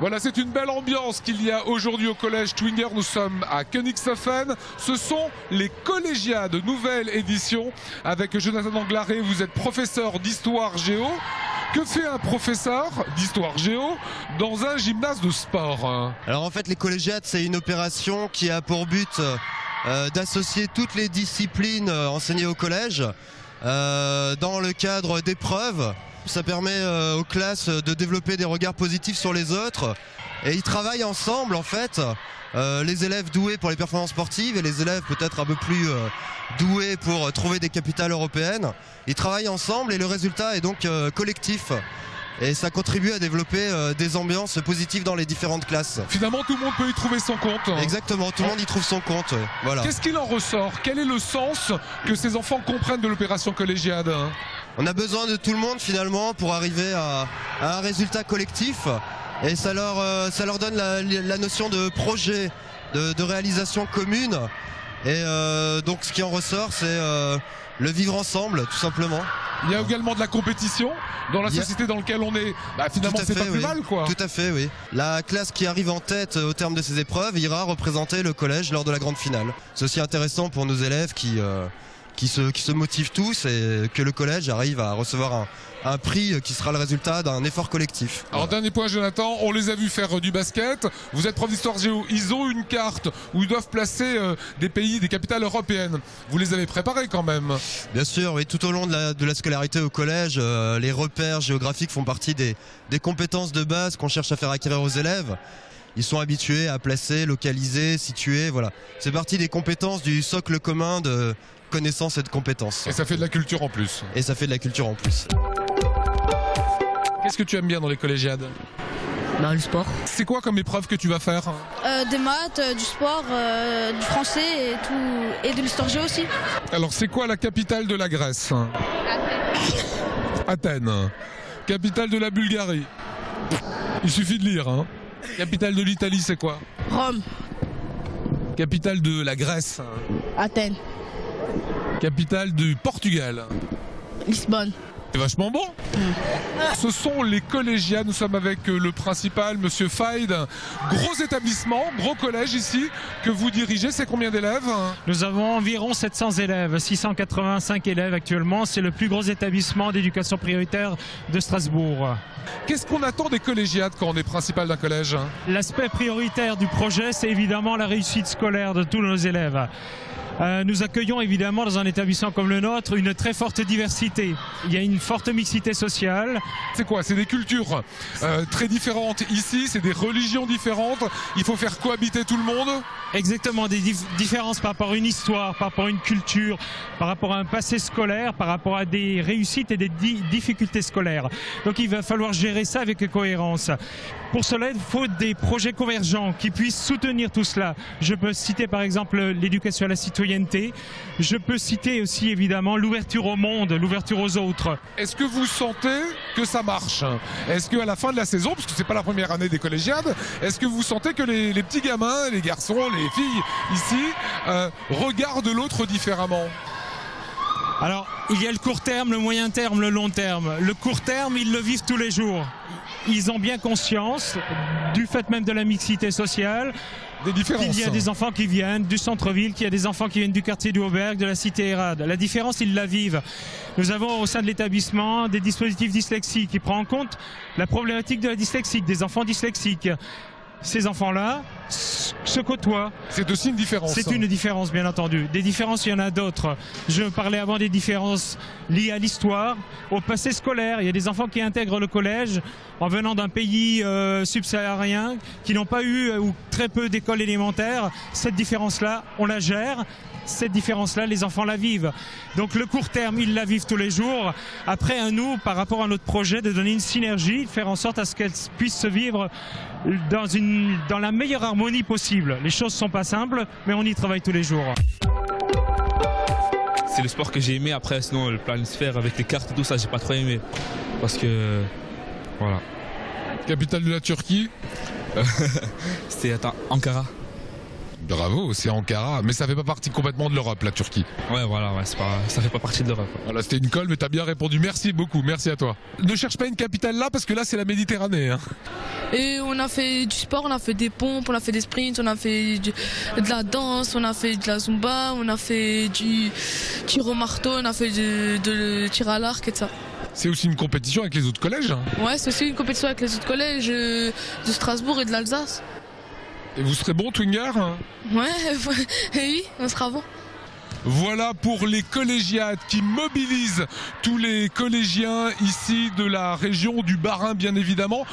Voilà, c'est une belle ambiance qu'il y a aujourd'hui au collège Twinger. Nous sommes à Königshofen. Ce sont les collégiades, nouvelle édition avec Jonathan Anglaré. Vous êtes professeur d'histoire géo. Que fait un professeur d'histoire géo dans un gymnase de sport? Alors en fait, les collégiades, c'est une opération qui a pour but d'associer toutes les disciplines enseignées au collège dans le cadre d'épreuves. Ça permet aux classes de développer des regards positifs sur les autres et ils travaillent ensemble en fait. Les élèves doués pour les performances sportives et les élèves peut-être un peu plus doués pour trouver des capitales européennes. Ils travaillent ensemble et le résultat est donc collectif. Et ça contribue à développer des ambiances positives dans les différentes classes. Finalement, tout le monde peut y trouver son compte. Exactement, tout le monde y trouve son compte. Voilà. Qu'est-ce qu'il en ressort? Quel est le sens que ces enfants comprennent de l'opération collégiade? On a besoin de tout le monde finalement pour arriver à un résultat collectif. Et ça leur donne la notion de projet, de réalisation commune. Et donc ce qui en ressort, c'est le vivre ensemble, tout simplement. Il y a également de la compétition dans la société dans laquelle on est. Finalement, c'est pas plus mal, quoi. Tout à fait, oui. La classe qui arrive en tête au terme de ces épreuves ira représenter le collège lors de la grande finale. C'est aussi intéressant pour nos élèves qui se motivent tous et que le collège arrive à recevoir un prix qui sera le résultat d'un effort collectif. Alors dernier point, Jonathan, on les a vus faire du basket. Vous êtes prof d'histoire géo, ils ont une carte où ils doivent placer des pays, des capitales européennes. Vous les avez préparés quand même? Bien sûr, oui, tout au long de la scolarité au collège, les repères géographiques font partie des compétences de base qu'on cherche à faire acquérir aux élèves. Ils sont habitués à placer, localiser, situer, voilà. C'est partie des compétences du socle commun de connaissances et de compétences. Et ça fait de la culture en plus. Et ça fait de la culture en plus. Qu'est-ce que tu aimes bien dans les collégiades? Le sport. C'est quoi comme épreuve que tu vas faire? Des maths, du sport, du français et de l'histoire géo aussi. Alors c'est quoi la capitale de la Grèce? Athènes. Capitale de la Bulgarie? Il suffit de lire, hein. Capitale de l'Italie, c'est quoi? Rome. Capitale de la Grèce? Athènes. Capitale du Portugal? Lisbonne. C'est vachement bon. Ce sont les collégiades. Nous sommes avec le principal, Monsieur Faïd. Gros établissement, gros collège ici que vous dirigez. C'est combien d'élèves? Nous avons environ 700 élèves, 685 élèves actuellement. C'est le plus gros établissement d'éducation prioritaire de Strasbourg. Qu'est-ce qu'on attend des collégiades quand on est principal d'un collège? L'aspect prioritaire du projet, c'est évidemment la réussite scolaire de tous nos élèves. Nous accueillons évidemment dans un établissement comme le nôtre une très forte diversité. Il y a une forte mixité sociale. C'est quoi? C'est des cultures très différentes ici, c'est des religions différentes. Il faut faire cohabiter tout le monde? Exactement, des différences par rapport à une histoire, par rapport à une culture, par rapport à un passé scolaire, par rapport à des réussites et des difficultés scolaires. Donc il va falloir gérer ça avec cohérence. Pour cela, il faut des projets convergents qui puissent soutenir tout cela. Je peux citer par exemple l'éducation à la citoyenneté. Je peux citer aussi évidemment l'ouverture au monde, l'ouverture aux autres. Est-ce que vous sentez que ça marche? Est-ce qu'à la fin de la saison, parce que c'est pas la première année des collégiades, est-ce que vous sentez que les petits gamins, les garçons, les filles ici regardent l'autre différemment? Alors, il y a le court terme, le moyen terme, le long terme. Le court terme, ils le vivent tous les jours. Ils ont bien conscience du fait même de la mixité sociale. Des différences. Il y a des enfants qui viennent du centre-ville, qu'il y a des enfants qui viennent du quartier du Auberg, de la cité Hérade. La différence, ils la vivent. Nous avons au sein de l'établissement des dispositifs dyslexiques qui prennent en compte la problématique de la dyslexie, des enfants dyslexiques. Ces enfants-là se côtoient. C'est aussi une différence. C'est une différence, bien entendu. Des différences, il y en a d'autres. Je parlais avant des différences liées à l'histoire, au passé scolaire. Il y a des enfants qui intègrent le collège en venant d'un pays subsaharien, qui n'ont pas eu ou très peu d'écoles élémentaires. Cette différence-là, on la gère. Cette différence-là, les enfants la vivent. Donc le court terme, ils la vivent tous les jours. Après, à nous, par rapport à notre projet, de donner une synergie, de faire en sorte à ce qu'elle puisse se vivre dans la meilleure harmonie possible. Les choses ne sont pas simples, mais on y travaille tous les jours. C'est le sport que j'ai aimé. Après, sinon, le planisphère avec les cartes et tout ça, j'ai pas trop aimé. Parce que, voilà. Capitale de la Turquie? C'était Ankara. Bravo, c'est Ankara, mais ça fait pas partie complètement de l'Europe, la Turquie. Ouais, voilà, ouais, ça fait pas partie de l'Europe. Voilà, c'était une colle, mais t'as bien répondu. Merci beaucoup, merci à toi. Ne cherche pas une capitale là, parce que là, c'est la Méditerranée. Hein. Et on a fait du sport, on a fait des pompes, on a fait des sprints, on a fait de la danse, on a fait de la zumba, on a fait du tir au marteau, on a fait de tir à l'arc et tout ça. C'est aussi une compétition avec les autres collèges. Hein. Ouais, c'est aussi une compétition avec les autres collèges de Strasbourg et de l'Alsace. Et vous serez bon, Twinger? Ouais, oui, on sera bon. Voilà pour les collégiades qui mobilisent tous les collégiens ici de la région du Bas-Rhin, bien évidemment.